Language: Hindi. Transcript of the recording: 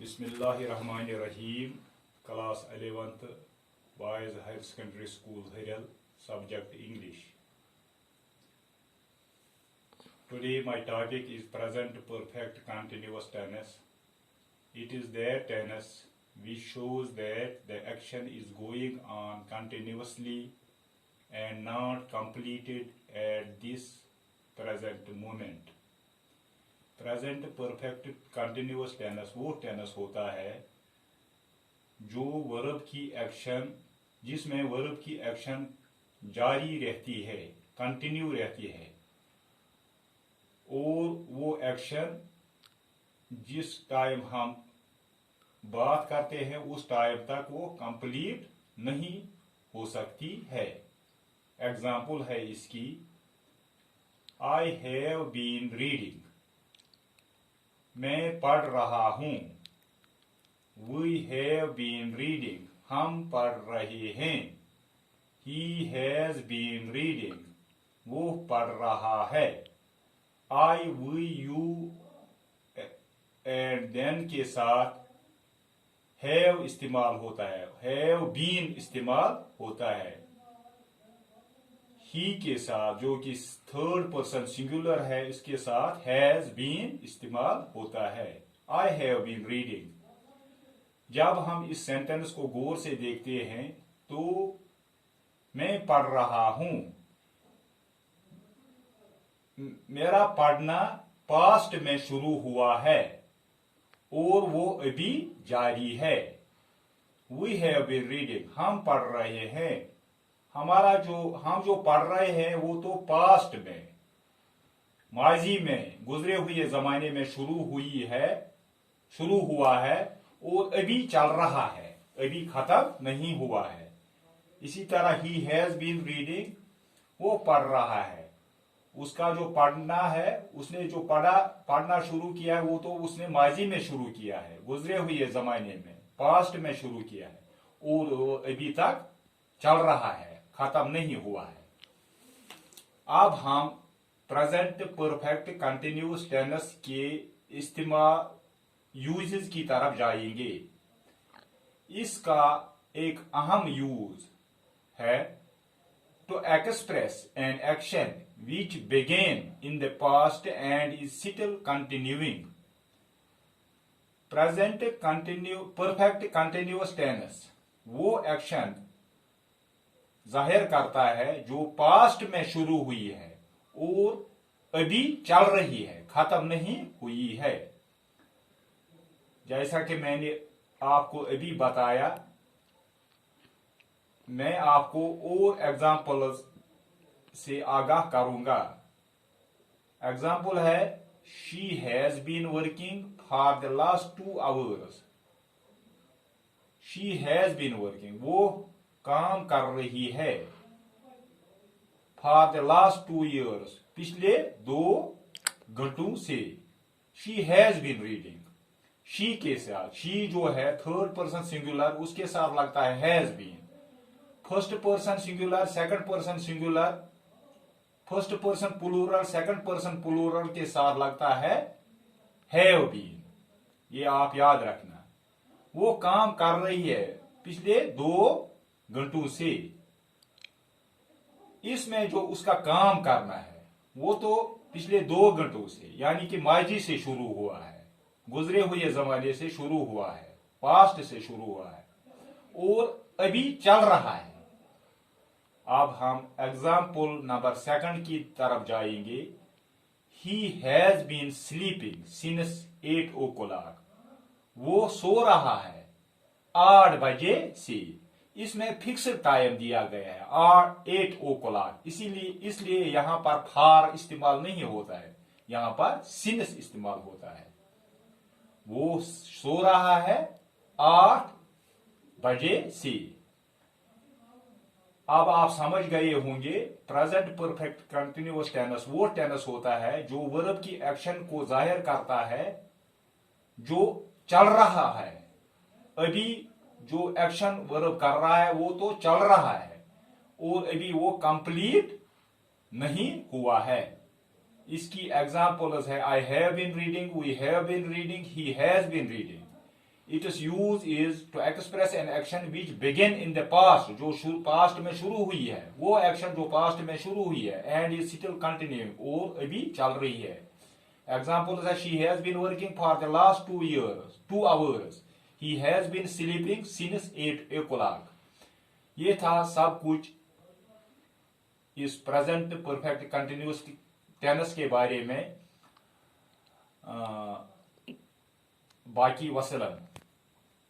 Bismillahirrahmanirrahim. Class 11th, Boys Higher Secondary School, Hirel, subject English. Today my topic is present perfect continuous tense. It is that tense which shows that the action is going on continuously and not completed at this present moment. Present perfect continuous tense वो टेंस होता है जो वर्ब की एक्शन जिसमें वर्ब की एक्शन जारी रहती है, कंटिन्यू रहती है, और वो एक्शन जिस टाइम हम बात करते हैं उस टाइम तक वो कंप्लीट नहीं हो सकती है। एग्जाम्पल है इसकी, आई हैव बीन रीडिंग, मैं पढ़ रहा हूं। वी हैव बीन रीडिंग, हम पढ़ रहे हैं। ही हैज बीन रीडिंग, वो पढ़ रहा है। आई, वी, यू एंड देन के साथ हैव इस्तेमाल होता है, हैव बीन इस्तेमाल होता है। ही के साथ जो कि थर्ड पर्सन सिंगुलर है इसके साथ हैज बीन इस्तेमाल होता है। I have been reading. जब हम इस सेंटेंस को गौर से देखते हैं तो मैं पढ़ रहा हूं, मेरा पढ़ना पास्ट में शुरू हुआ है और वो अभी जारी है। वी हैव बीन रीडिंग, हम पढ़ रहे हैं। हम जो पढ़ रहे हैं वो तो पास्ट में, माजी में, गुजरे हुए जमाने में शुरू हुआ है और अभी चल रहा है, अभी खत्म नहीं हुआ है। इसी तरह ही हैज बीन रीडिंग, वो पढ़ रहा है। उसका जो पढ़ना है, उसने जो पढ़ना शुरू किया है वो तो उसने माजी में शुरू किया है, गुजरे हुए जमाने में, पास्ट में शुरू किया है और अभी तक चल रहा है, खत्म नहीं हुआ है। अब हम प्रेजेंट परफेक्ट कंटिन्यूअस टेंस के इस्तेमाल यूजेस की तरफ जाएंगे। इसका एक अहम यूज है to express an action which began in the past and is still continuing. Perfect continuous tense वो एक्शन जाहिर करता है जो पास्ट में शुरू हुई है और अभी चल रही है, खत्म नहीं हुई है। जैसा कि मैंने आपको अभी बताया, मैं आपको और एग्जाम्पल्स से आगाह करूंगा। एग्जाम्पल है, she has been working for the last 2 hours. She has been working, वो काम कर रही है। फॉर द लास्ट 2 years, पिछले 2 घंटों से। She has been reading, she के साथ, शी जो है थर्ड पर्सन सिंगुलर, उसके साथ लगता है has been. First person singular, second person singular, first person plural, second person plural के साथ लगता है हैव बीन। ये आप याद रखना। वो काम कर रही है पिछले 2 घंटों से। इसमें जो उसका काम करना है वो तो पिछले 2 घंटों से, यानी कि माजी से शुरू हुआ है, गुजरे हुए जमाने से शुरू हुआ है, पास्ट से शुरू हुआ है और अभी चल रहा है। अब हम एग्जाम्पल नंबर 2 की तरफ जाएंगे। He has been sleeping since 8 o'clock, वो सो रहा है 8 बजे से। इसमें फिक्स्ड टाइम दिया गया है 8 o'clock, इसलिए यहां पर फार इस्तेमाल नहीं होता है, यहां पर सिंस इस्तेमाल होता है। वो सो रहा है 8 बजे से। अब आप समझ गए होंगे, प्रेजेंट परफेक्ट कंटिन्यूअस टेंस वो टेंस होता है जो वर्ब की एक्शन को जाहिर करता है जो चल रहा है। अभी जो एक्शन वर्ब कर रहा है वो तो चल रहा है और अभी वो कंप्लीट नहीं हुआ है। इसकी एग्जाम्पल्स है, I have been reading, we have been reading, he has been reading. Its use is to express an action which began in the past, जो पास्ट में शुरू हुई है, वो एक्शन जो पास्ट में शुरू हुई है, and is still continuing, और अभी चल रही है. Examples है, she has been working for the last 2 hours. He has been sleeping since 8 o'clock. ये था सब कुछ इस प्रेजेंट परफेक्ट कंटिन्यूअस टेंस के बारे में. बाकी वसलन.